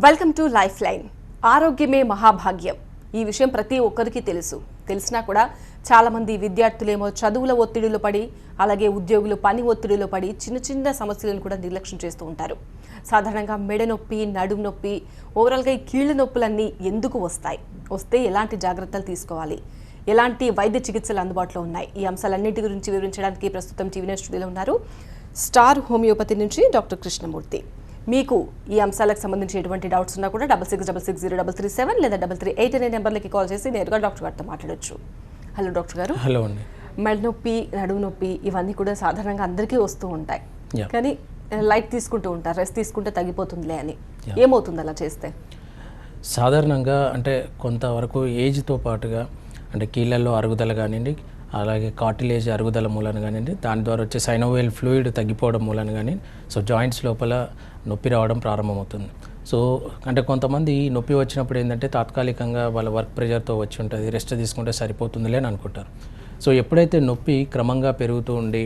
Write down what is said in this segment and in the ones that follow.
Welcome to life line. ఆరోగ్యమే మహాభాగ్యం. ఈ విషయం ప్రతి ఒక్కరికి తెలిసినా కూడా చాలామంది విద్యార్థులేమో చదువుల ఒత్తిడిలో పడి, అలాగే ఉద్యోగులు పని ఒత్తిడిలో పడి చిన్న చిన్న సమస్యలను కూడా నిర్లక్ష్యం చేస్తూ ఉంటారు. సాధారణంగా మెడ నొప్పి, నడుము నొప్పి, ఓవరాల్గా ఈ కీళ్ళ నొప్పులన్నీ ఎందుకు వస్తే ఎలాంటి జాగ్రత్తలు తీసుకోవాలి, ఎలాంటి వైద్య చికిత్సలు అందుబాటులో ఉన్నాయి, ఈ అంశాలన్నింటి గురించి వివరించడానికి ప్రస్తుతం టీవీ స్టూడియోలో ఉన్నారు స్టార్ హోమియోపతి నుంచి డాక్టర్ కృష్ణమూర్తి. మీకు ఈ అంశాలకు సంబంధించి ఎటువంటి డౌట్స్ ఉన్నా కూడా 66660337 లేదా 3338 అనే నెంబర్లకి కాల్ చేసి నేరుగా డాక్టర్ గారితో మాట్లాడొచ్చు. హలో డాక్టర్ గారు. హలో అండి. మెడ నొప్పి, నడుము నొప్పి ఇవన్నీ కూడా సాధారణంగా అందరికీ వస్తూ ఉంటాయి, కానీ లైట్ తీసుకుంటూ ఉంటారు, రెస్ట్ తీసుకుంటే తగ్గిపోతుందిలే అని. ఏమవుతుంది అలా చేస్తే? సాధారణంగా అంటే కొంతవరకు ఏజ్తో పాటుగా అంటే కీళ్ళల్లో అరుగుదల కానివ్వండి, అలాగే కార్టిలేజ్ అరుగుదల మూలన కానివ్వండి, దాని ద్వారా వచ్చే సైనోవేల్ ఫ్లూయిడ్ తగ్గిపోవడం మూలన కానీ జాయింట్స్ లోపల నొప్పి రావడం ప్రారంభమవుతుంది. సో అంటే కొంతమంది నొప్పి వచ్చినప్పుడు ఏంటంటే తాత్కాలికంగా వాళ్ళ వర్క్ ప్రెషర్తో వచ్చి ఉంటుంది, రెస్ట్ తీసుకుంటే సరిపోతుందిలే అని అనుకుంటారు. సో ఎప్పుడైతే నొప్పి క్రమంగా పెరుగుతూ ఉండి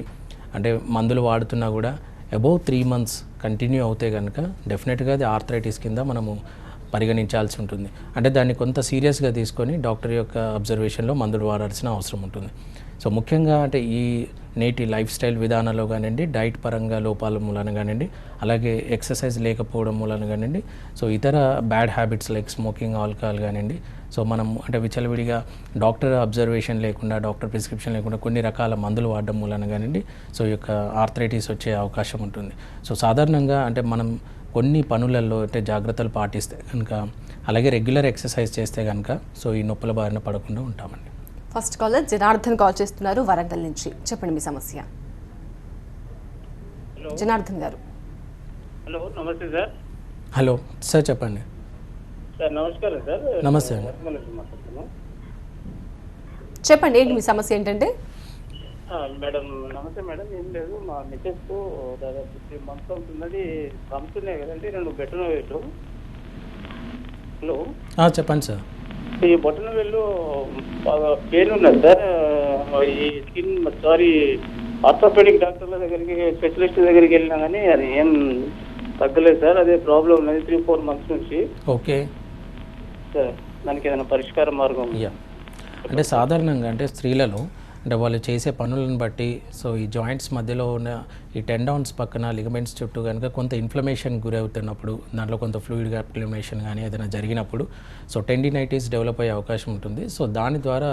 అంటే మందులు వాడుతున్నా కూడా అబౌవ్ 3 months కంటిన్యూ అవుతే కనుక డెఫినెట్గా అది ఆర్థరైటిస్ కింద మనము పరిగణించాల్సి ఉంటుంది. అంటే దాన్ని కొంత సీరియస్గా తీసుకొని డాక్టర్ యొక్క అబ్జర్వేషన్లో మందులు వాడాల్సిన అవసరం ఉంటుంది. సో ముఖ్యంగా అంటే ఈ నేటి లైఫ్ స్టైల్ విధానంలో కానివ్వండి, డైట్ పరంగా లోపాల మూలన కానివ్వండి, అలాగే ఎక్సర్సైజ్ లేకపోవడం మూలన కానివ్వండి, సో ఇతర bad habits like smoking, alcohol కానివ్వండి, సో మనం అంటే విచ్చలవిడిగా డాక్టర్ అబ్జర్వేషన్ లేకుండా, డాక్టర్ ప్రిస్క్రిప్షన్ లేకుండా కొన్ని రకాల మందులు వాడడం మూలన కానివ్వండి, సో ఈ యొక్క ఆర్థరైటిస్ వచ్చే అవకాశం ఉంటుంది. సో సాధారణంగా అంటే మనం కొన్ని పనులలో అంటే జాగ్రత్తలు పాటిస్తే కనుక, అలాగే రెగ్యులర్ ఎక్సర్సైజ్ చేస్తే కనుక సో ఈ నొప్పుల బారిన పడకుండా ఉంటామండి. ఫస్ట్ కాలర్ జనార్దన్ కాల్ చేస్తున్నారు వరంగల్ నుంచి. చెప్పండి మీ సమస్య. జనార్దన్ గారు. హలో, నమస్తే సార్. హలో సార్, చెప్పండి సార్. నమస్కారం సార్. నమస్తే అండి. చెప్పండి, ఏంటి మీ సమస్య ఏంటంటే? మేడం నమస్తే మేడం. ఏం లేదు, మా మిసెస్కు దాదాపు 3 months అవుతున్నది. పంపుతున్నాయి కదండి 2 బెటన వేళ్ళు. హలో చెప్పండి సార్. ఈ బొటన వేళ్ళు బాగా పెయిన్ ఉన్నది సార్. ఈ స్కిన్ ఆర్థోపెడిక్ డాక్టర్ల దగ్గరికి, స్పెషలిస్ట్ దగ్గరికి వెళ్ళినా కానీ అది ఏం తగ్గలేదు సార్. అదే ప్రాబ్లం ఉన్నది 3-4 months నుంచి. ఓకే సార్, దానికి ఏదైనా పరిష్కార మార్గం? అంటే సాధారణంగా అంటే స్త్రీలలో అంటే వాళ్ళు చేసే పనులను బట్టి సో ఈ జాయింట్స్ మధ్యలో ఉన్న ఈ టెండాన్స్ పక్కన లిగమెంట్స్ చుట్టూ కనుక కొంత ఇన్ఫ్లమేషన్ గురవుతున్నప్పుడు, దాంట్లో కొంత ఫ్లూయిడ్ ఇన్ఫ్లమేషన్ కానీ ఏదైనా జరిగినప్పుడు సో టెండినైటిస్ డెవలప్ అయ్యే అవకాశం ఉంటుంది. సో దాని ద్వారా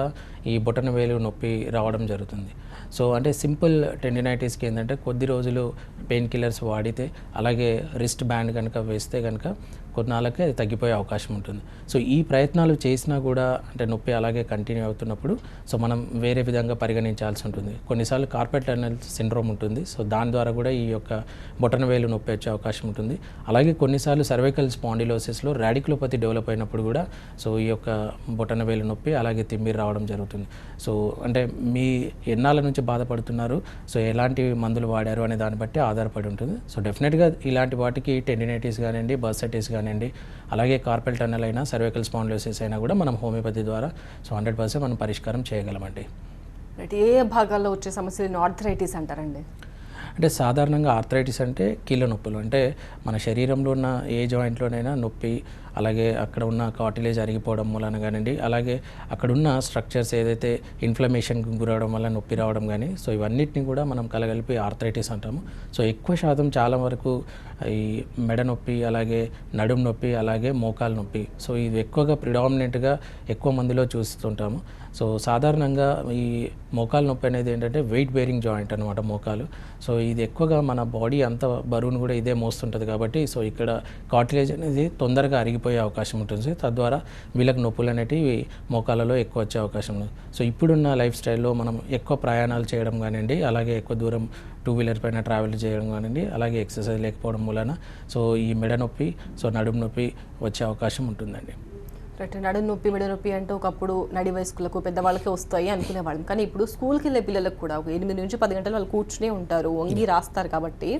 ఈ బొటన వేలు నొప్పి రావడం జరుగుతుంది. సో అంటే సింపుల్ టెండినైటిస్కి ఏంటంటే కొద్ది రోజులు పెయిన్ కిల్లర్స్ వాడితే, అలాగే రిస్ట్ బ్యాండ్ కనుక వేస్తే కనుక కొన్నాళ్ళకి అది తగ్గిపోయే అవకాశం ఉంటుంది. సో ఈ ప్రయత్నాలు చేసినా కూడా అంటే నొప్పి అలాగే కంటిన్యూ అవుతున్నప్పుడు సో మనం వేరే విధంగా పరిగణించాల్సి ఉంటుంది. కొన్నిసార్లు కార్పెట్ టన్నెల్ సిండ్రోమ్ ఉంటుంది. సో దాని ద్వారా కూడా ఈ యొక్క బొటన వేలు నొప్పి వచ్చే అవకాశం ఉంటుంది. అలాగే కొన్నిసార్లు సర్వైకల్ స్పాండిలోసిస్లో రాడిక్యులోపతి డెవలప్ అయినప్పుడు కూడా సో ఈ యొక్క బొటన వేలు నొప్పి అలాగే తిమ్మిరి రావడం జరుగుతుంది. సో అంటే మీ ఎన్నాళ్ళ నుంచి బాధపడుతున్నారు, సో ఎలాంటి మందులు వాడారు అనే దాన్ని బట్టి ఆధారపడి ఉంటుంది. సో డెఫినెట్గా ఇలాంటి వాటికి టెండినైటిస్ కానివ్వండి, బర్సైటిస్ కానివ్వండి, అలాగే కార్పెల్ టన్నెల్ అయినా, సర్వైకల్ స్పాండిలోసిస్ అయినా కూడా మనం హోమియోపతి ద్వారా సో 100% మనం పరిష్కారం చేయగలమండి. ఏ భాగాల్లో వచ్చే సమస్యలు ఆర్థరైటిస్ అంటారండి? అంటే సాధారణంగా ఆర్థరైటిస్ అంటే కీళ్ళ నొప్పులు. అంటే మన శరీరంలో ఉన్న ఏ జాయింట్లోనైనా నొప్పి, అలాగే అక్కడ ఉన్న కార్టిలేజ్ అరిగిపోవడం మూలన కానివ్వండి, అలాగే అక్కడున్న స్ట్రక్చర్స్ ఏదైతే ఇన్ఫ్లమేషన్కి గురవడం వల్ల నొప్పి రావడం కానీ, సో ఇవన్నిటిని కూడా మనం కలగలిపి ఆర్థరైటిస్ అంటాము. సో ఎక్కువ శాతం చాలా వరకు ఈ మెడ నొప్పి, అలాగే నడుము నొప్పి, అలాగే మోకాలు నొప్పి, సో ఇది ఎక్కువగా ప్రిడామినెంట్గా ఎక్కువ మందిలో చూస్తుంటాము. సో సాధారణంగా ఈ మోకాలు నొప్పి అనేది ఏంటంటే వెయిట్ బేరింగ్ జాయింట్ అనమాట మోకాలు. సో ఇది ఎక్కువగా మన బాడీ అంత బరువును కూడా ఇదే మోస్తుంటుంది కాబట్టి సో ఇక్కడ కార్టిలేజ్ అనేది తొందరగా అరిగిపోయే అవకాశం ఉంటుంది. తద్వారా వీళ్ళకి నొప్పులు అనేటివి మోకాలలో ఎక్కువ వచ్చే అవకాశం ఉంది. సో ఇప్పుడున్న లైఫ్ స్టైల్లో మనం ఎక్కువ ప్రయాణాలు చేయడం కానివ్వండి, అలాగే ఎక్కువ దూరం 2-wheeler పైన ట్రావెల్ చేయడం కానివ్వండి, అలాగే ఎక్సర్సైజ్ లేకపోవడం వలన సో ఈ మెడ నొప్పి, సో నడుము నొప్పి వచ్చే అవకాశం ఉంటుందండి. రైట్. నడుము నొప్పి మెడ నొప్పి అంటే ఒకప్పుడు నడి వయస్కులకు పెద్దవాళ్ళకే వస్తాయి అనుకునేవాళ్ళం, కానీ ఇప్పుడు స్కూల్కి వెళ్ళే పిల్లలకు కూడా ఒక 8 నుంచి 10 గంటలు వాళ్ళు కూర్చునే ఉంటారు, వంగి రాస్తారు కాబట్టి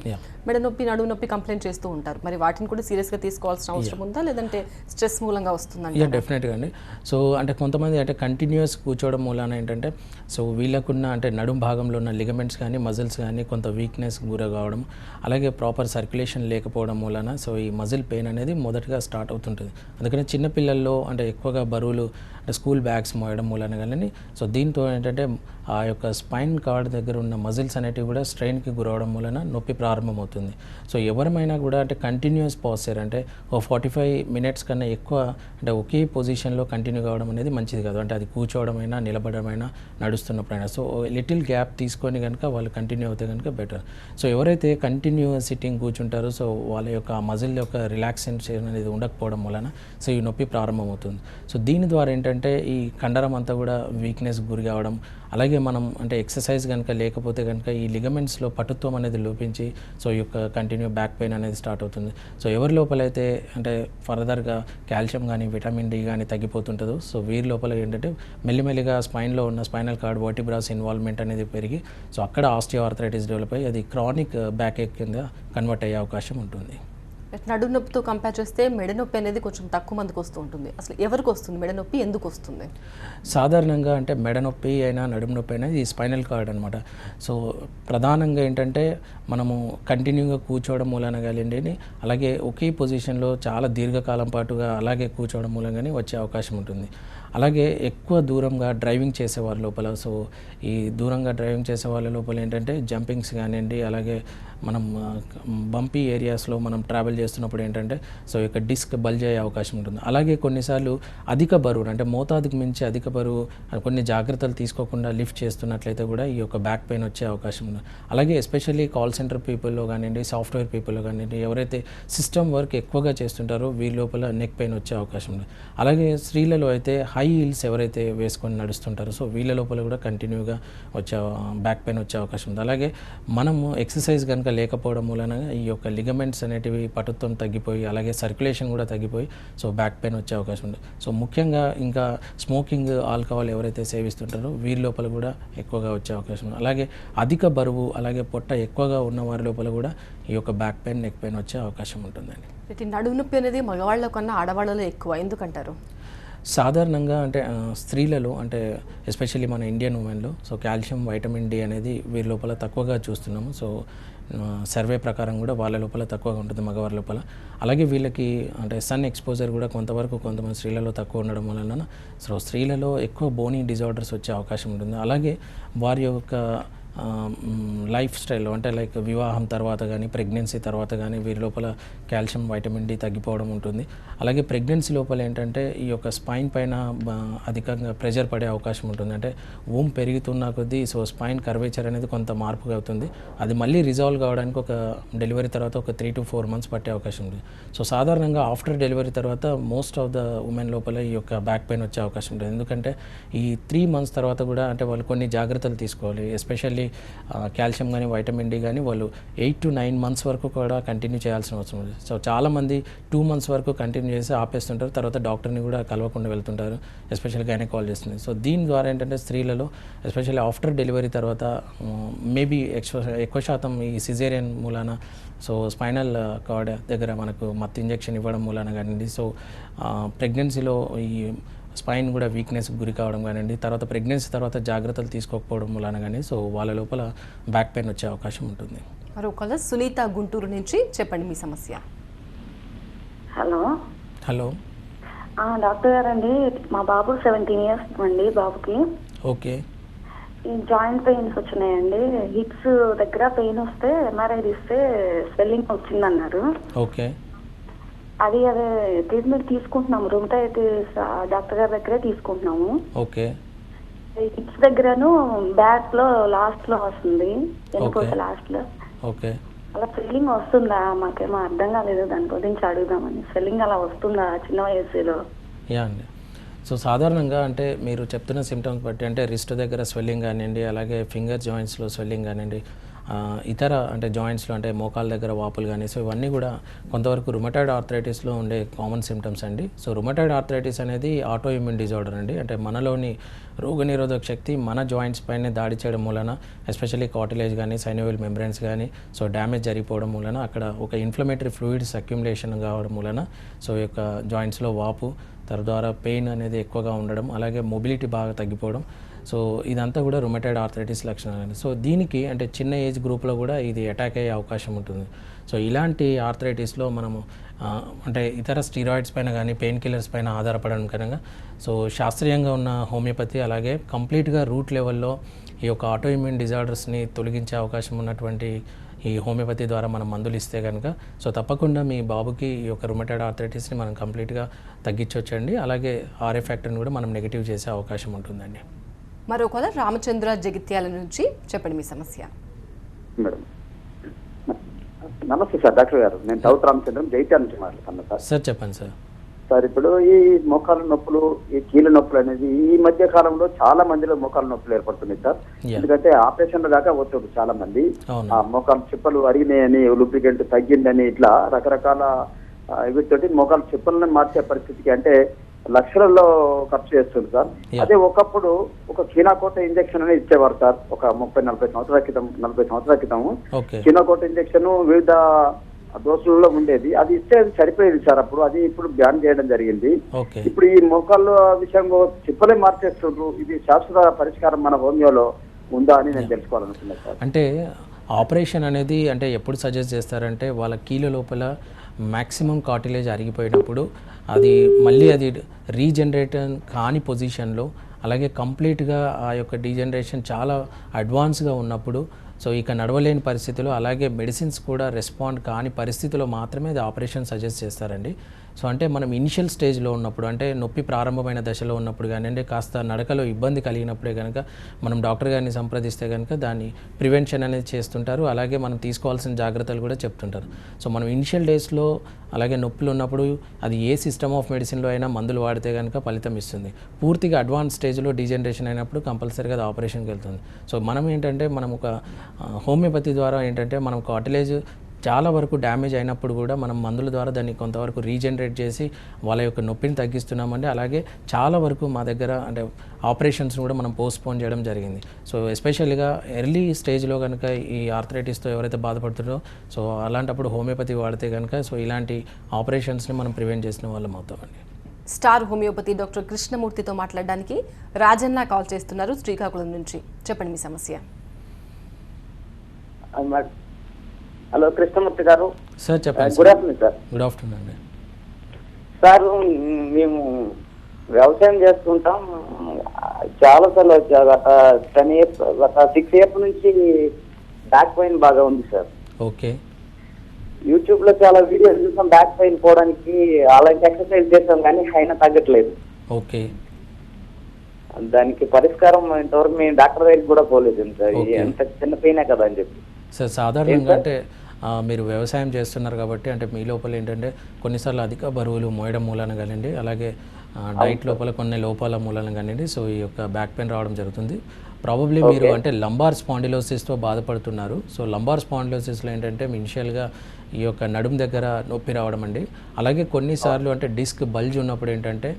మెడ నొప్పి నడుము నొప్పి కంప్లైంట్ చేస్తూ ఉంటారు. మరి వాటిని కూడా సీరియస్గా తీసుకోవాల్సిన అవసరం ఉందా, లేదంటే స్ట్రెస్ మూలంగా వస్తుందంటే? డెఫినెట్గా అండి. సో అంటే కొంతమంది అంటే కంటిన్యూస్ కూర్చోవడం మూలాన ఏంటంటే సో వీళ్ళకున్న అంటే నడుము భాగంలో ఉన్న లిగమెంట్స్ కానీ మజిల్స్ కానీ కొంత వీక్నెస్ గురి కావడం, అలాగే ప్రాపర్ సర్క్యులేషన్ లేకపోవడం మూలాన సో ఈ మజిల్ పెయిన్ అనేది మొదటగా స్టార్ట్ అవుతుంటుంది. అందుకని చిన్నపిల్లల్లో అంటే ఎక్కువగా బరువులు అంటే స్కూల్ బ్యాగ్స్ మోయడం మూలన కానీ సో దీంతో ఏంటంటే ఆ యొక్క స్పైన్ కార్డ్ దగ్గర ఉన్న మజిల్స్ అనేటివి కూడా స్ట్రెయిన్కి గురవడం వలన నొప్పి ప్రారంభమవుతుంది. సో ఎవరమైనా కూడా అంటే కంటిన్యూస్ పాస్చర్ అంటే ఓ 45 మినిట్స్ కన్నా ఎక్కువ అంటే ఒకే పొజిషన్లో కంటిన్యూ కావడం అనేది మంచిది కాదు. అంటే అది కూర్చోవడమైనా నిలబడమైనా నడుస్తున్నప్పుడైనా సో లిటిల్ గ్యాప్ తీసుకొని కనుక వాళ్ళు కంటిన్యూ అవుతే కనుక బెటర్. సో ఎవరైతే కంటిన్యూ సిట్టింగ్ కూర్చుంటారో సో వాళ్ళ యొక్క మజిల్ యొక్క రిలాక్సేషన్ అనేది ఉండకపోవడం వలన సో ఈ నొప్పి ప్రారంభమవుతుంది. సో దీని ద్వారా ఏంటంటే ఈ కండరం అంతా కూడా వీక్నెస్ గురి కావడం, అలాగే మనం అంటే ఎక్సర్సైజ్ కనుక లేకపోతే కనుక ఈ లిగమెంట్స్లో పటుత్వం అనేది లోపించి సో ఈ యొక్క కంటిన్యూ బ్యాక్ పెయిన్ అనేది స్టార్ట్ అవుతుంది. సో ఎవరి లోపలైతే అంటే ఫర్దర్గా కాల్షియం కానీ విటమిన్ డి కానీ తగ్గిపోతుంటుందో సో వీరి లోపల ఏంటంటే మెల్లిమెల్లిగా స్పైన్లో ఉన్న స్పైనల్ కార్డ్ వర్టిబ్రాస్ ఇన్వాల్వ్మెంట్ అనేది పెరిగి సో అక్కడ ఆస్టియోఆర్థరైటిస్ డెవలప్ అయ్యి అది క్రానిక్ బ్యాక్ ఏక్ కింద కన్వర్ట్ అయ్యే అవకాశం ఉంటుంది. నడుము నొప్పితో కంపేర్ చేస్తే మెడ నొప్పి అనేది కొంచెం తక్కువ మందికి వస్తూ ఉంటుంది. అసలు ఎవరికి వస్తుంది మెడ నొప్పి, ఎందుకు వస్తుంది? సాధారణంగా అంటే మెడ నొప్పి అయినా నడుము నొప్పి అయినా ఈ స్పైనల్ కార్డ్ అనమాట. సో ప్రధానంగా ఏంటంటే మనము కంటిన్యూగా కూర్చోవడం మూలన కానీ అలాగే ఒకే పొజిషన్లో చాలా దీర్ఘకాలం పాటుగా అలాగే కూర్చోవడం మూలంగానే వచ్చే అవకాశం ఉంటుంది. అలాగే ఎక్కువ దూరంగా డ్రైవింగ్ చేసే వాళ్ళ లోపల సో ఈ దూరంగా డ్రైవింగ్ చేసే వాళ్ళ లోపల ఏంటంటే జంపింగ్స్ కానివ్వండి, అలాగే మనం బంపీ ఏరియాస్లో మనం ట్రావెల్ చేస్తున్నప్పుడు ఏంటంటే సో ఇక డిస్క్ బల్జ్ అయ్యే అవకాశం ఉంటుంది. అలాగే కొన్నిసార్లు అధిక బరువు అంటే మోతాదుకు మించి అధిక బరువు కొన్ని జాగ్రత్తలు తీసుకోకుండా లిఫ్ట్ చేస్తున్నట్లయితే కూడా ఈ యొక్క బ్యాక్ పెయిన్ వచ్చే అవకాశం ఉంది. అలాగే ఎస్పెషల్లీ కాల్ సెంటర్ పీపుల్లో కానివ్వండి, సాఫ్ట్వేర్ పీపుల్లో కానివ్వండి, ఎవరైతే సిస్టమ్ వర్క్ ఎక్కువగా చేస్తుంటారో వీరి లోపల నెక్ పెయిన్ వచ్చే అవకాశం ఉంది. అలాగే స్త్రీలలో అయితే హై హీల్స్ ఎవరైతే వేసుకొని నడుస్తుంటారో సో వీళ్ళ లోపల కూడా కంటిన్యూగా వచ్చే బ్యాక్ పెయిన్ వచ్చే అవకాశం ఉంది. అలాగే మనము ఎక్సర్సైజ్ కనుక లేకపోవడం మూలన ఈ యొక్క లిగమెంట్స్ అనేటివి పటుత్వం తగ్గిపోయి అలాగే సర్క్యులేషన్ కూడా తగ్గిపోయి సో బ్యాక్ పెయిన్ వచ్చే అవకాశం ఉంది. సో ముఖ్యంగా ఇంకా స్మోకింగ్, ఆల్కహాల్ ఎవరైతే సేవిస్తుంటారో వీరి లోపల కూడా ఎక్కువగా వచ్చే అవకాశం ఉంది. అలాగే అధిక బరువు అలాగే పొట్ట ఎక్కువగా ఉన్న వారి లోపల కూడా ఈ యొక్క బ్యాక్ పెయిన్, నెక్ పెయిన్ వచ్చే అవకాశం ఉంటుందండి. నడుము నొప్పి అనేది మగవాళ్ళ కన్నా ఆడవాళ్ళలో ఎక్కువ, ఎందుకంటారు? సాధారణంగా అంటే స్త్రీలలో అంటే ఎస్పెషల్లీ మన ఇండియన్ ఉమెన్లో సో కాల్షియం, వైటమిన్ డి అనేది వీరి లోపల తక్కువగా చూస్తున్నాము. సో సర్వే ప్రకారం కూడా వాళ్ళ లోపల తక్కువగా ఉంటుంది మగవారి లోపల. అలాగే వీళ్ళకి అంటే సన్ ఎక్స్పోజర్ కూడా కొంతవరకు కొంతమంది స్త్రీలలో తక్కువ ఉండడం వలన సో స్త్రీలలో ఎక్కువ బోనీ డిజార్డర్స్ వచ్చే అవకాశం ఉంటుంది. అలాగే వారి యొక్క లైఫ్ స్టైల్ అంటే లైక్ వివాహం తర్వాత కానీ ప్రెగ్నెన్సీ తర్వాత కానీ వీరి లోపల కాల్షియం, వైటమిన్ డి తగ్గిపోవడం ఉంటుంది. అలాగే ప్రెగ్నెన్సీ లోపల ఏంటంటే ఈ యొక్క స్పైన్ పైన అధికంగా ప్రెషర్ పడే అవకాశం ఉంటుంది. అంటే వూమ్ పెరుగుతున్న కొద్దీ సో స్పైన్ కర్వేచర్ అనేది కొంత మార్పుగా అవుతుంది. అది మళ్ళీ రిజాల్వ్ కావడానికి ఒక డెలివరీ తర్వాత ఒక 3 to 4 months పట్టే అవకాశం ఉంది. సో సాధారణంగా ఆఫ్టర్ డెలివరీ తర్వాత మోస్ట్ ఆఫ్ ద ఉమెన్ లోపల ఈ యొక్క బ్యాక్ పెయిన్ వచ్చే అవకాశం ఉంటుంది. ఎందుకంటే ఈ 3 months తర్వాత కూడా అంటే వాళ్ళు కొన్ని జాగ్రత్తలు తీసుకోవాలి. ఎస్పెషల్లీ కాల్షియం కానీ వైటమిన్ డి కానీ వాళ్ళు 8 to 9 months వరకు కూడా కంటిన్యూ చేయాల్సిన అవసరం ఉంది. సో చాలామంది 2 months వరకు కంటిన్యూ చేసి ఆపేస్తుంటారు, తర్వాత డాక్టర్ని కూడా కలవకుండా వెళ్తుంటారు, ఎస్పెషల్లీ గైనకాలజిస్ట్ని. సో దీని ద్వారా ఏంటంటే స్త్రీలలో ఎస్పెషల్లీ ఆఫ్టర్ డెలివరీ తర్వాత మేబీ ఎక్కువ శాతం ఈ సిజేరియన్ మూలాన సో స్పైనల్ కార్డ్ దగ్గర మనకు మత్తు ఇంజెక్షన్ ఇవ్వడం మూలాన కానివ్వండి, సో ప్రెగ్నెన్సీలో ఈ స్పైన్ కూడా వీక్నెస్ గురి కావడం కానివ్వండి, తర్వాత ప్రెగ్నెన్సీ తర్వాత జాగ్రత్తలు తీసుకోకపోవడం మూలాన కానీ సో వాళ్ళ లోపల బ్యాక్ పెయిన్ వచ్చే అవకాశం ఉంటుంది. మరో కాలర్ సునీత గుంటూరు నుంచి, చెప్పండి మీ సమస్య. హలో హలో డాక్టర్ గారు అండి, మా బాబు 17 years అండి బాబుకి. ఓకే. ఈ జాయింట్ పెయిన్స్ వచ్చినాయండి, హిప్స్ దగ్గర పెయిన్ వస్తే ఎంఆర్ఐ తీస్తే స్వెల్లింగ్ వచ్చిందన్నారు. ఓకే. అదే ట్రీట్మెంట్ తీసుకుంటున్నాము, రూమటైటిస్ డాక్టర్ గారి దగ్గరే తీసుకుంటున్నాము. ఓకే. హిప్స్ దగ్గరను బ్యాక్ లో లాస్ట్ లో వస్తుంది, వెనుకోస లాస్ట్ లో. ఓకే. అలా స్వెల్లింగ్ వస్తుందా? మాకేమో అర్థం కాలేదు, దాని గురించి అడుగుదామని. స్వెల్లింగ్ అలా వస్తుందా చిన్న వయసులో? యా అండి. సో సాధారణంగా అంటే మీరు చెప్తున్న సిమ్టమ్స్ బట్టి అంటే రిస్ట్ దగ్గర స్వెల్లింగ్ కానివ్వండి, అలాగే ఫింగర్ జాయింట్స్లో స్వెల్లింగ్ కానివ్వండి, ఇతర అంటే జాయింట్స్లో అంటే మోకాల దగ్గర వాపులు కానీ సో ఇవన్నీ కూడా కొంతవరకు రుమటాయిడ్ ఆర్థరైటిస్లో ఉండే కామన్ సిమ్టమ్స్ అండి. సో రుమటాయిడ్ ఆర్థరైటిస్ అనేది ఆటో ఇమ్యూన్ డిజార్డర్ అండి. అంటే మనలోని రోగనిరోధక శక్తి మన జాయింట్స్ పైన దాడి చేయడం మూలన ఎస్పెషల్లీ కార్టిలేజ్ కానీ సైనోవియల్ మెంబ్రెన్స్ కానీ సో డ్యామేజ్ జరిగిపోవడం మూలన అక్కడ ఒక ఇన్ఫ్లమేటరీ ఫ్లూయిడ్స్ అక్యుములేషన్ కావడం మూలన సో ఈ యొక్క జాయింట్స్లో వాపు తద్వారా పెయిన్ అనేది ఎక్కువగా ఉండడం అలాగే మొబిలిటీ బాగా తగ్గిపోవడం సో ఇదంతా కూడా రుమటాయిడ్ ఆర్థరైటిస్ లక్షణాలు. సో దీనికి అంటే చిన్న ఏజ్ గ్రూప్లో కూడా ఇది అటాక్ అయ్యే అవకాశం ఉంటుంది. సో ఇలాంటి ఆర్థరైటిస్లో మనము అంటే ఇతర స్టీరాయిడ్స్ పైన కానీ పెయిన్ కిల్లర్స్ పైన ఆధారపడడం కనుక సో శాస్త్రీయంగా ఉన్న హోమియోపతి అలాగే కంప్లీట్గా రూట్ లెవెల్లో ఈ యొక్క ఆటో ఇమ్యూన్ డిజార్డర్స్ని తొలగించే అవకాశం ఉన్నటువంటి ఈ హోమియోపతి ద్వారా మనం మందులు ఇస్తే కనుక సో తప్పకుండా మీ బాబుకి ఈ యొక్క రుమటాయిడ్ ఆర్థరైటిస్ని మనం కంప్లీట్గా తగ్గించవచ్చండి. అలాగే ఆర్ఏ ఫ్యాక్టర్ని కూడా మనం నెగిటివ్ చేసే అవకాశం ఉంటుందండి. మరో కాలర్ రామచంద్ర జగిత్యాల నుంచి, చెప్పండి మీ సమస్య. మేడం నమస్తే సార్, డాక్టర్ గారు. నేను డౌట్ రామచంద్రం జైత్యాల నుంచి మాట్లాడుతున్నా సార్. సార్ చెప్పండి సార్. సార్ ఇప్పుడు ఈ మోకాళ్ళ నొప్పులు ఈ కీళ్ళ నొప్పులు అనేది ఈ మధ్య కాలంలో చాలా మందిలో మోకాళ్ళ నొప్పులు ఏర్పడుతున్నాయి సార్. ఎందుకంటే ఆపరేషన్ల దాకా వచ్చాడు చాలా మంది. ఆ మోకాళ్ళ చిప్పలు అరిగినాయని లూబ్రికెంట్ తగ్గిందని ఇట్లా రకరకాల వీటితోటి మోకాళ్ళ చిప్పలను మార్చే పరిస్థితికి అంటే లక్షలలో ఖర్చు చేస్తుంది సార్. అదే ఒకప్పుడు ఒక కీనాకోట ఇంజక్షన్ అనేది ఇచ్చేవారు సార్. ఒక 30-40 సంవత్సరాల క్రితం కీనాకోట ఇంజక్షన్ వివిధ డోసులలో ఉండేది. అది ఇస్తే అది సరిపోయేది సార్ అప్పుడు. అది ఇప్పుడు బ్యాన్ చేయడం జరిగింది. ఇప్పుడు ఈ మోకాళ్ళ విషయంలో చిప్పలే మార్చేస్తుండ్రు. ఇది శాశ్వత పరిష్కారం మన హోమియోలో ఉందా అని నేను తెలుసుకోవాలనుకున్నాను సార్. అంటే ఆపరేషన్ అనేది అంటే ఎప్పుడు సజెస్ట్ చేస్తారంటే వాళ్ళ కీళ్ళ లోపల మ్యాక్సిమం కార్టిలేజ్ అరిగిపోయినప్పుడు అది మళ్ళీ అది రీజనరేషన్ కాని పొజిషన్లో అలాగే కంప్లీట్గా ఆ యొక్క డీజనరేషన్ చాలా అడ్వాన్స్గా ఉన్నప్పుడు సో ఇక నడవలేని పరిస్థితిలో అలాగే మెడిసిన్స్ కూడా రెస్పాండ్ కాని పరిస్థితిలో మాత్రమే అది ఆపరేషన్ సజెస్ట్ చేస్తారండి. సో అంటే మనం ఇనిషియల్ స్టేజ్లో ఉన్నప్పుడు అంటే నొప్పి ప్రారంభమైన దశలో ఉన్నప్పుడు కానివ్వండి కాస్త నడకలో ఇబ్బంది కలిగినప్పుడే కనుక మనం డాక్టర్ గారిని సంప్రదిస్తే కనుక దాన్ని ప్రివెన్షన్ అనేది చేస్తుంటారు. అలాగే మనం తీసుకోవాల్సిన జాగ్రత్తలు కూడా చెప్తుంటారు. సో మనం ఇనిషియల్ డేస్లో అలాగే నొప్పులు ఉన్నప్పుడు అది ఏ సిస్టమ్ ఆఫ్ మెడిసిన్లో అయినా మందులు వాడితే కనుక ఫలితం ఇస్తుంది. పూర్తిగా అడ్వాన్స్ స్టేజ్లో డీజనరేషన్ అయినప్పుడు కంపల్సరీగా అది ఆపరేషన్కి వెళ్తుంది. సో మనం ఏంటంటే మనం ఒక హోమియోపతి ద్వారా ఏంటంటే మనం కార్టిలేజ్ చాలా వరకు డ్యామేజ్ అయినప్పుడు కూడా మనం మందుల ద్వారా దాన్ని కొంతవరకు రీజనరేట్ చేసి వాళ్ళ యొక్క నొప్పిని తగ్గిస్తున్నామండి. అలాగే చాలా వరకు మా దగ్గర అంటే ఆపరేషన్స్ కూడా మనం పోస్ట్పోన్ చేయడం జరిగింది. సో ఎస్పెషల్గా ఎర్లీ స్టేజ్లో కనుక ఈ ఆర్థరైటిస్తో ఎవరైతే బాధపడుతున్నారో సో అలాంటప్పుడు హోమియోపతి వాడితే కనుక సో ఇలాంటి ఆపరేషన్స్ని మనం ప్రివెంట్ చేసిన వాళ్ళం అవుతామండి. స్టార్ హోమియోపతి డాక్టర్ కృష్ణమూర్తితో మాట్లాడడానికి రాజన్న కాల్ చేస్తున్నారు శ్రీకాకుళం నుంచి. చెప్పండి మీ సమస్య. హలో కృష్ణమూర్తి గారు. సార్ చెప్పండి. Good afternoon sir. Good afternoon అండి. సార్ మేము వ్యవసాయం చేసుకుంటాం. చాలా సార్లు వచ్చా గత 10 years గత 6 years నుంచి బ్యాక్ పెయిన్ బాగా ఉంది సార్. ఓకే. యూట్యూబ్ లో చాలా వీడియోస్ చూసాం బ్యాక్ పెయిన్ పోవడానికి. అలాంటి ఎక్సర్సైజ్ చేసాం కానీ అయినా తగ్గట్లేదు. ఓకే. దానికి పరిష్కారం ఇంతవరకు మేము డాక్టర్ దగ్గరికి కూడా పోలేదు సార్. ఎంత చిన్న పెయినే కదా అని చెప్పి. సార్ సాధారణంగా అంటే మీరు వ్యవసాయం చేస్తున్నారు కాబట్టి అంటే మీ లోపల ఏంటంటే కొన్నిసార్లు అధిక బరువులు మోయడం మూలన కానివ్వండి అలాగే డైట్ లోపల కొన్ని లోపాల మూలన కానివ్వండి సో ఈ యొక్క బ్యాక్ పెయిన్ రావడం జరుగుతుంది. ప్రాబబ్లీ మీరు అంటే లంబార్ స్పాండిలోసిస్తో బాధపడుతున్నారు. సో లంబార్ స్పాండిలోసిస్లో ఏంటంటే ఇనిషియల్గా ఈ యొక్క నడుము దగ్గర నొప్పి రావడం అండి. అలాగే కొన్నిసార్లు అంటే డిస్క్ బల్జ్ ఉన్నప్పుడు ఏంటంటే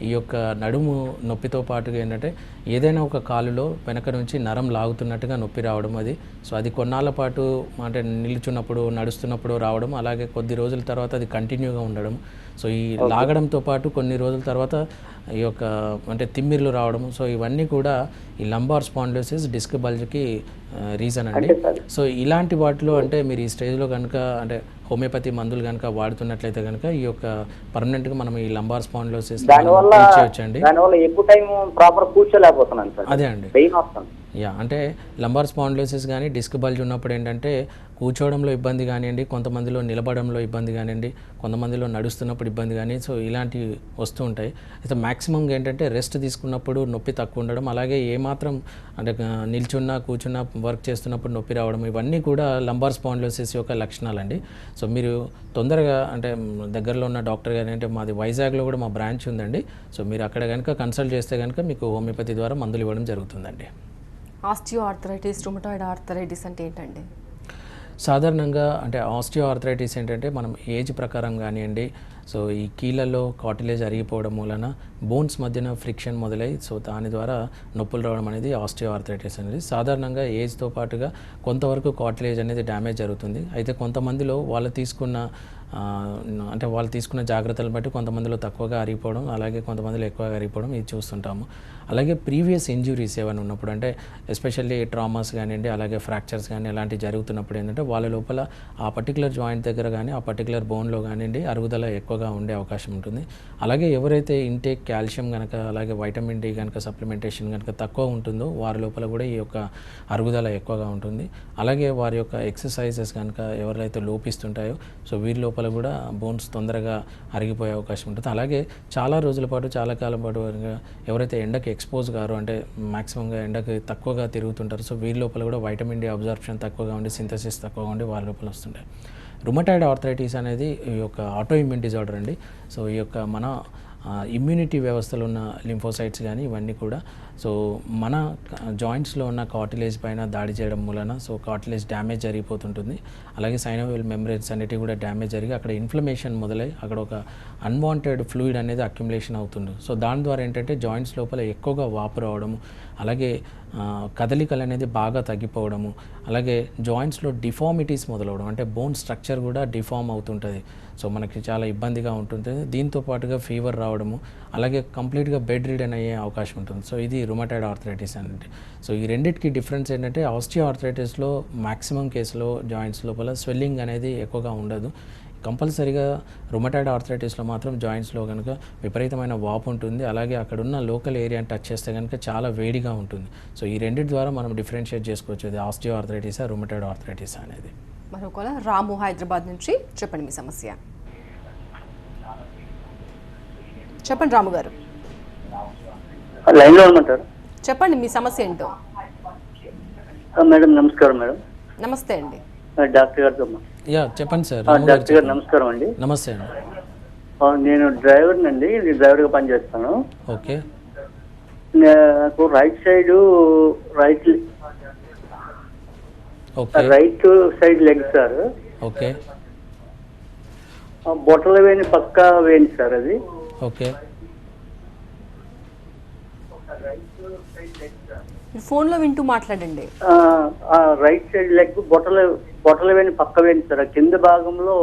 ఈ యొక్క నడుము నొప్పితో పాటుగా ఏంటంటే ఏదైనా ఒక కాలులో వెనక నుంచి నరం లాగుతున్నట్టుగా నొప్పి రావడం అది. సో అది కొన్నాళ్ళ పాటు అంటే నిలుచున్నప్పుడు నడుస్తున్నప్పుడు రావడం అలాగే కొద్ది రోజుల తర్వాత అది కంటిన్యూగా ఉండడం. సో ఈ లాగడంతో పాటు కొన్ని రోజుల తర్వాత ఈ యొక్క అంటే తిమ్మిర్లు రావడం. సో ఇవన్నీ కూడా ఈ లంబార్ స్పాండిలోసిస్ డిస్క్ బల్జ్కి రీజన్ అండి. సో ఇలాంటి వాటిలో అంటే మీరు ఈ స్టేజ్లో కనుక అంటే హోమియోపతి మందులు కనుక వాడుతున్నట్లయితే కనుక ఈ యొక్క పర్మనెంట్గా మనం ఈ లంబార్ స్పాండిలోసిస్ చేయొచ్చండి. అదే అండి. యా అంటే లంబార్ స్పాండిలోసిస్ కానీ డిస్క్ బల్జ్ ఉన్నప్పుడు ఏంటంటే కూర్చోవడంలో ఇబ్బంది కానివ్వండి, కొంతమందిలో నిలబడంలో ఇబ్బంది కానివ్వండి, కొంతమందిలో నడుస్తున్నప్పుడు ఇబ్బంది కానీ సో ఇలాంటివి వస్తూ ఉంటాయి. అయితే మ్యాక్సిమంగా ఏంటంటే రెస్ట్ తీసుకున్నప్పుడు నొప్పి తక్కువ ఉండడం అలాగే ఏమాత్రం అంటే నిల్చున్నా కూర్చున్నా వర్క్ చేస్తున్నప్పుడు నొప్పి రావడం ఇవన్నీ కూడా లంబార్ స్పాండిలోసిస్ యొక్క లక్షణాలండి. సో మీరు తొందరగా అంటే దగ్గరలో ఉన్న డాక్టర్ గారు అంటే మాది వైజాగ్లో కూడా మా బ్రాంచ్ ఉందండి. సో మీరు అక్కడ కనుక కన్సల్ట్ చేస్తే కనుక మీకు హోమియోపతి ద్వారా మందులు ఇవ్వడం జరుగుతుందండి. ఆస్టియో ఆర్థరైటిస్, రుమటాయిడ్ ఆర్థరైటిస్ అంటే ఏంటండి? సాధారణంగా అంటే ఆస్టియో ఆర్థరైటిస్ ఏంటంటే మనం ఏజ్ ప్రకారం కానివ్వండి, సో ఈ కీళ్ళలో కార్టిలేజ్ అరిగిపోవడం మూలన బోన్స్ మధ్యన ఫ్రిక్షన్ మొదలై సో దాని ద్వారా నొప్పులు రావడం అనేది ఆస్టియో ఆర్థరైటిస్ అనేది. సాధారణంగా ఏజ్తో పాటుగా కొంతవరకు కార్టిలేజ్ అనేది డ్యామేజ్ జరుగుతుంది. అయితే కొంతమందిలో వాళ్ళు తీసుకున్న జాగ్రత్తలు బట్టి కొంతమందిలో తక్కువగా అరిగిపోవడం, అలాగే కొంతమందిలో ఎక్కువగా అరిగిపోవడం ఇది చూస్తుంటాము. అలాగే ప్రీవియస్ ఇంజురీస్ ఏమైనా ఉన్నప్పుడు, అంటే ఎస్పెషల్లీ ట్రామాస్ కానివ్వండి, అలాగే ఫ్రాక్చర్స్ కానీ అలాంటివి జరుగుతున్నప్పుడు ఏంటంటే వాళ్ళ లోపల ఆ పర్టికులర్ జాయింట్ దగ్గర కానీ ఆ పర్టికులర్ బోన్లో కానివ్వండి అరుగుదల ఎక్కువగా ఉండే అవకాశం ఉంటుంది. అలాగే ఎవరైతే ఇంటేక్ కాల్షియం కనుక అలాగే వైటమిన్ డి కనుక సప్లిమెంటేషన్ కనుక తక్కువ ఉంటుందో వారి లోపల కూడా ఈ యొక్క అరుగుదల ఎక్కువగా ఉంటుంది. అలాగే వారి యొక్క ఎక్సర్సైజెస్ కనుక ఎవరైతే లోపిస్తుంటాయో సో వీరి లోపల కూడా బోన్స్ తొందరగా అరిగిపోయే అవకాశం ఉంటుంది. అలాగే చాలా రోజుల పాటు చాలా కాలం పాటు ఎవరైతే ఎండకి ఎక్స్పోజ్ గారో, అంటే మ్యాక్సిమంగా ఎండకి తక్కువగా తిరుగుతుంటారు, సో వీరి లోపల కూడా వైటమిన్ డి అబ్జార్ప్షన్ తక్కువగా ఉండి సింథసిస్ తక్కువగా ఉండి వారి లోపల వస్తుంటాయి. రుమటాయిడ్ ఆర్థరైటిస్ అనేది ఈ యొక్క ఆటో ఇమ్యూన్ డిజార్డర్ అండి. సో ఈ యొక్క మన ఇమ్యూనిటీ వ్యవస్థలో ఉన్న లింఫోసైట్స్ కానీ ఇవన్నీ కూడా సో మన జాయింట్స్లో ఉన్న కార్టిలేజ్ పైన దాడి చేయడం మూలన సో కార్టిలేజ్ డ్యామేజ్ జరిగిపోతుంటుంది. అలాగే సైనోవియల్ మెంబ్రేన్స్ అనేటివి కూడా డ్యామేజ్ జరిగి అక్కడ ఇన్ఫ్లమేషన్ మొదలై అక్కడ ఒక అన్వాంటెడ్ ఫ్లూయిడ్ అనేది అక్యుములేషన్ అవుతుంది. సో దాని ద్వారా ఏంటంటే జాయింట్స్ లోపల ఎక్కువగా వాపు రావడము, అలాగే కదలికలు అనేది బాగా తగ్గిపోవడము, అలాగే జాయింట్స్లో డిఫార్మిటీస్ మొదలవడం, అంటే బోన్ స్ట్రక్చర్ కూడా డిఫార్మ్ అవుతుంటుంది. సో మనకి చాలా ఇబ్బందిగా ఉంటుంది. దీంతో పాటుగా ఫీవర్ రావడము, అలాగే కంప్లీట్గా బెడ్ రిడన్ అయ్యే అవకాశం ఉంటుంది. సో ఇది రుమటాయిడ్ ఆర్థరైటిస్ అంటే. సో ఈ రెండింటికి డిఫరెన్స్ ఏంటంటే ఆస్టియో ఆర్థరైటిస్లో మ్యాక్సిమం కేసులో జాయింట్స్ లోపల స్వెల్లింగ్ అనేది ఎక్కువగా ఉండదు. కంపల్సరీగా రుమటాయిడ్ ఆర్థరైటిస్లో మాత్రం జాయింట్స్లో కనుక విపరీతమైన వాపు ఉంటుంది. అలాగే అక్కడ ఉన్న లోకల్ ఏరియాని టచ్ చేస్తే కనుక చాలా వేడిగా ఉంటుంది. సో ఈ రెండింటి ద్వారా మనం డిఫరెన్షియేట్ చేసుకోవచ్చు, అది ఆస్టియో ఆర్థరైటిసా రుమటాయిడ్ ఆర్థరైటిసా అనేది. మరొకలా రాము హైదరాబాద్ నుంచి, చెప్పండి మీ సమస్య. చెప్పండి రాము గారు. లైన్లో ఉండమంటారు? చెప్పండి మీ సమస్య ఏంటో. మేడం నమస్కారం. మేడం నమస్తే అండి. డాక్టర్ గారితో చెప్పండి సార్. డాక్టర్ గారు నమస్కారం అండి. నమస్తే అండి. నేను డ్రైవర్ నండి, డ్రైవర్గా పనిచేస్తాను. ఓకే. నాకు right side leg sir. Okay. బొట్టల వేని పక్క వేయండి సార్ అది. ఓకే. ఫోన్లో వింటూ మాట్లాడండి. రైట్ సైడ్ లెగ్ బొట్టల వేని పక్క వేయండి సార్. కింద భాగంలో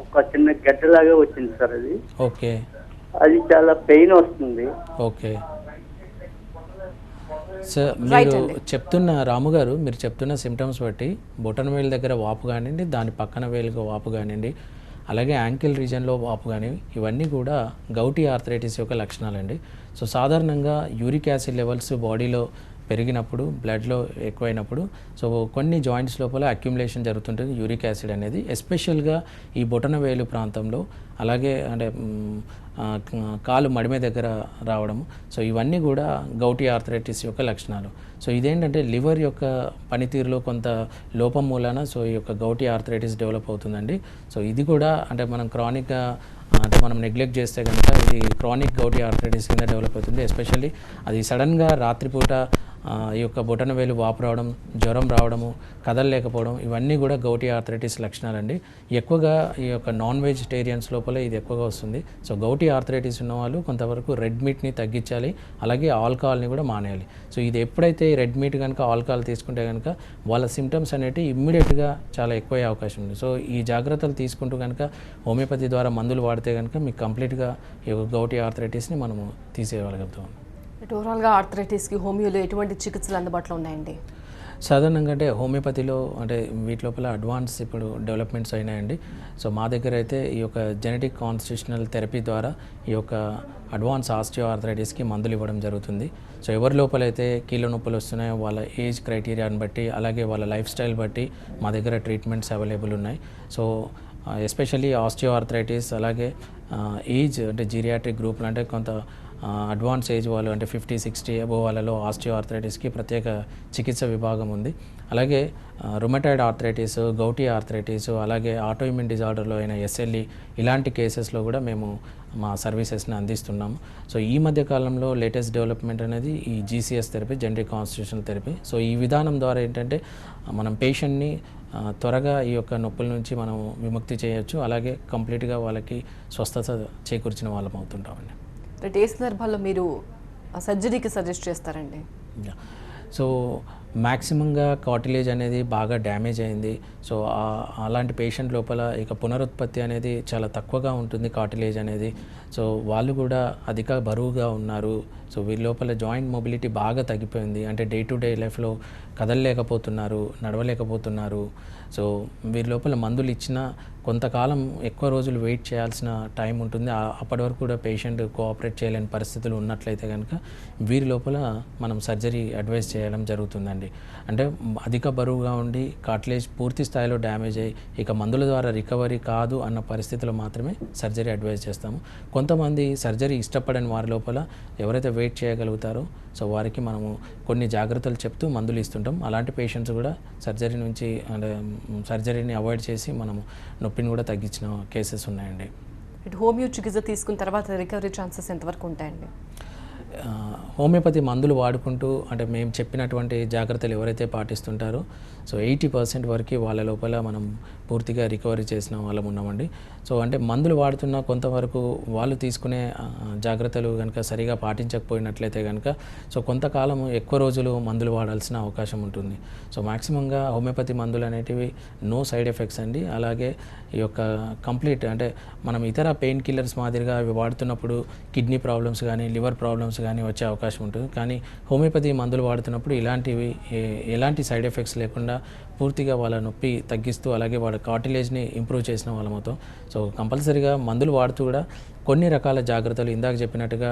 ఒక చిన్న గడ్డలాగా వచ్చింది సార్ అది. ఓకే. అది చాలా పెయిన్ వస్తుంది. ఓకే సార్, మీరు చెప్తున్న రాము గారు మీరు చెప్తున్న సిమ్టమ్స్ బట్టి బొటన వేలు దగ్గర వాపు కానివ్వండి, దాని పక్కన వేలుగా వాపు కానివ్వండి, అలాగే యాంకిల్ రీజన్లో వాపు కానీ ఇవన్నీ కూడా గౌటీ ఆర్థరైటిస్ యొక్క లక్షణాలండి. సో సాధారణంగా యూరిక్ యాసిడ్ లెవెల్స్ బాడీలో పెరిగినప్పుడు, బ్లడ్లో ఎక్కువైనప్పుడు సో కొన్ని జాయింట్స్ లోపల అక్యుములేషన్ జరుగుతుంటుంది యూరిక్ యాసిడ్ అనేది, ఎస్పెషల్గా ఈ బొటన వేలు ప్రాంతంలో, అలాగే అంటే కాలు మడిమె దగ్గర రావడము. సో ఇవన్నీ కూడా గౌటీ ఆర్థరైటిస్ యొక్క లక్షణాలు. సో ఇదేంటంటే లివర్ యొక్క పనితీరులో కొంత లోపం మూలాన సో ఈ యొక్క గౌటీ ఆర్థరైటిస్ డెవలప్ అవుతుందండి. సో ఇది కూడా అంటే మనం క్రానిక్గా అంటే మనం నెగ్లెక్ట్ చేస్తే కనుక ఇది క్రానిక్ గౌటీ ఆర్థరైటిస్ కింద డెవలప్ అవుతుంది. ఎస్పెషల్లీ అది సడన్గా రాత్రిపూట ఈ యొక్క బొటన వేలు వాపు రావడం, జ్వరం రావడము, కదలలేకపోవడం ఇవన్నీ కూడా గౌటీ ఆర్థరైటిస్ లక్షణాలండి. ఎక్కువగా ఈ యొక్క నాన్ వెజిటేరియన్స్ లోపల ఇది ఎక్కువగా వస్తుంది. సో గౌటీ ఆర్థరైటిస్ ఉన్న వాళ్ళు కొంతవరకు రెడ్ మీట్ని తగ్గించాలి, అలాగే ఆల్కహాల్ని కూడా మానేయాలి. సో ఇది ఎప్పుడైతే రెడ్ మీట్ కనుక ఆల్కహాల్ తీసుకుంటే కనుక వాళ్ళ సిమ్టమ్స్ అనేవి ఇమ్మీడియట్గా చాలా ఎక్కువ అయ్యే అవకాశం ఉంది. సో ఈ జాగ్రత్తలు తీసుకుంటూ కనుక హోమియోపతి ద్వారా మందులు వాడితే కనుక మీకు కంప్లీట్గా ఈ యొక్క గౌటీ ఆర్థరైటిస్ని మనము తీసేయగలుగుతాం. ఓవరాల్గా ఆర్థరైటిస్కి హోమియోలో ఎటువంటి చికిత్సలు అందుబాటులో ఉన్నాయండి? సాధారణంగా అంటే హోమియోపతిలో అంటే వీటి లోపల అడ్వాన్స్ ఇప్పుడు డెవలప్మెంట్స్ అయినాయండి. సో మా దగ్గర అయితే ఈ యొక్క జెనెటిక్ కాన్స్టిట్యూషనల్ థెరపీ ద్వారా ఈ యొక్క అడ్వాన్స్ ఆస్టియో ఆర్థరైటిస్కి మందులు ఇవ్వడం జరుగుతుంది. సో ఎవరి లోపలైతే కీళ్ళ నొప్పులు వస్తున్నాయో వాళ్ళ ఏజ్ క్రైటీరియాని బట్టి, అలాగే వాళ్ళ లైఫ్ స్టైల్ బట్టి మా దగ్గర ట్రీట్మెంట్స్ అవైలబుల్ ఉన్నాయి. సో ఎస్పెషల్లీ ఆస్టియో ఆర్థరైటిస్, అలాగే ఏజ్ అంటే జీరియాట్రిక్ గ్రూప్లు అంటే కొంత అడ్వాన్స్ ఏజ్ వాళ్ళు అంటే 50-60 అబోవ్ వాళ్ళలో ఆస్టియో ఆర్థరైటిస్కి ప్రత్యేక చికిత్స విభాగం ఉంది. అలాగే రుమటాయిడ్ ఆర్థరైటిస్, గౌటీ ఆర్థరైటిస్, అలాగే ఆటోఇమ్యూన్ డిజార్డర్లో అయిన SLE ఇలాంటి కేసెస్లో కూడా మేము మా సర్వీసెస్ని అందిస్తున్నాము. సో ఈ మధ్య కాలంలో లేటెస్ట్ డెవలప్మెంట్ అనేది ఈ GCS therapy, generic constitutional therapy. So ఈ విధానం ద్వారా ఏంటంటే మనం పేషెంట్ని త్వరగా ఈ యొక్క నొప్పుల నుంచి మనం విముక్తి చేయొచ్చు, అలాగే కంప్లీట్గా వాళ్ళకి స్వస్థత చేకూర్చిన వాళ్ళం అవుతుంటామండి. అంటే ఏ సందర్భాల్లో మీరు సర్జరీకి సజెస్ట్ చేస్తారండి? సో మ్యాక్సిమంగా కార్టిలేజ్ అనేది బాగా డ్యామేజ్ అయింది. సో అలాంటి పేషెంట్ లోపల ఇక పునరుత్పత్తి అనేది చాలా తక్కువగా ఉంటుంది కార్టిలేజ్ అనేది. సో వాళ్ళు కూడా అధిక బరువుగా ఉన్నారు. సో వీరి లోపల జాయింట్ మొబిలిటీ బాగా తగ్గిపోయింది. అంటే డే టు డే లైఫ్లో కదలలేకపోతున్నారు, నడవలేకపోతున్నారు. సో వీరి లోపల మందులు ఇచ్చినా కొంతకాలం ఎక్కువ రోజులు వెయిట్ చేయాల్సిన టైం ఉంటుంది. అప్పటి వరకు కూడా పేషెంట్ కోఆపరేట్ చేయలేని పరిస్థితులు ఉన్నట్లయితే కనుక వీరి లోపల మనం సర్జరీ అడ్వైస్ చేయడం జరుగుతుందండి. అంటే అధిక బరువుగా ఉండి కార్టిలేజ్ పూర్తి స్థాయిలో డ్యామేజ్ అయ్యి ఇక మందుల ద్వారా రికవరీ కాదు అన్న పరిస్థితిలో మాత్రమే సర్జరీ అడ్వైస్ చేస్తాము. కొంతమంది సర్జరీ ఇష్టపడని వారి లోపల ఎవరైతే వెయిట్ చేయగలుగుతారో సో వారికి మనము కొన్ని జాగ్రత్తలు చెప్తూ మందులు ఇస్తుంటాం. అలాంటి పేషెంట్స్ కూడా సర్జరీ నుంచి అంటే సర్జరీని అవాయిడ్ చేసి మనము నొప్పిని కూడా తగ్గించిన కేసెస్ ఉన్నాయండి. ఇటు హోమియో చికిత్స తీసుకున్న తర్వాత రికవరీ ఛాన్సెస్ ఎంతవరకు ఉంటాయండి? హోమియోపతి మందులు వాడుకుంటూ అంటే మేము చెప్పినటువంటి జాగ్రత్తలు ఎవరైతే పాటిస్తుంటారో సో 80% వరకు వాళ్ళ లోపల మనం పూర్తిగా రికవరీ చేసిన వాళ్ళం ఉన్నామండి. సో అంటే మందులు వాడుతున్న కొంతవరకు వాళ్ళు తీసుకునే జాగ్రత్తలు కనుక సరిగా పాటించకపోయినట్లయితే కనుక సో కొంతకాలం ఎక్కువ రోజులు మందులు వాడాల్సిన అవకాశం ఉంటుంది. సో మ్యాక్సిమంగా హోమియోపతి మందులు అనేటివి నో సైడ్ ఎఫెక్ట్స్ అండి. అలాగే ఈ యొక్క కంప్లీట్ అంటే మనం ఇతర పెయిన్ కిల్లర్స్ మాదిరిగా అవి వాడుతున్నప్పుడు కిడ్నీ ప్రాబ్లమ్స్ కానీ లివర్ ప్రాబ్లమ్స్ కానీ వచ్చే అవకాశం ఉంటుంది. కానీ హోమియోపతి మందులు వాడుతున్నప్పుడు ఇలాంటివి ఎలాంటి సైడ్ ఎఫెక్ట్స్ లేకుండా పూర్తిగా వాళ్ళ నొప్పి తగ్గిస్తూ అలాగే వాళ్ళ కార్టిలేజ్ని ఇంప్రూవ్ చేసిన వాళ్ళమవుతాం. సో కంపల్సరీగా మందులు వాడుతూ కూడా కొన్ని రకాల జాగ్రత్తలు ఇందాక చెప్పినట్టుగా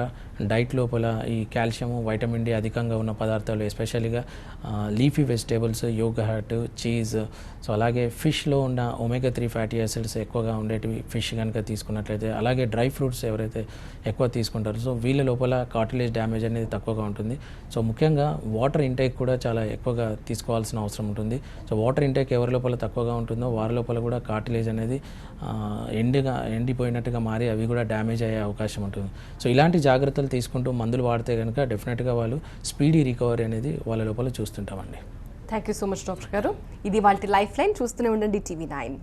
డైట్ లోపల ఈ కాల్షియము, వైటమిన్ డి అధికంగా ఉన్న పదార్థాలు ఎస్పెషల్లీగా leafy vegetables, yogurt, cheese, so అలాగే ఫిష్లో ఉన్న ఒమేగా 3 ఫ్యాటీ యాసిడ్స్ ఎక్కువగా ఉండేటివి ఫిష్ కనుక తీసుకున్నట్లయితే, అలాగే డ్రై ఫ్రూట్స్ ఎవరైతే ఎక్కువ తీసుకుంటారో సో వీళ్ళ లోపల కార్టిలేజ్ డ్యామేజ్ అనేది తక్కువగా ఉంటుంది. సో ముఖ్యంగా వాటర్ ఇంటేక్ కూడా చాలా ఎక్కువగా తీసుకోవాల్సిన అవసరం ఉంటుంది. సో వాటర్ ఇంటేక్ ఎవరి లోపల తక్కువగా ఉంటుందో వారి లోపల కూడా కార్టిలేజ్ అనేది ఎండిపోయినట్టుగా మారి అవి కూడా డ్యామేజ్ అయ్యే అవకాశం ఉంటుంది. సో ఇలాంటి జాగ్రత్తలు తీసుకుంటూ మందులు వాడితే కనుక డెఫినెట్గా వాళ్ళు స్పీడీ రికవరీ అనేది వాళ్ళ లోపల చూస్తుంటామండి. Thank you so much doctor గారు. ఇది వాళ్ళ లైఫ్ లైన్. చూస్తూనే ఉండండి TV9.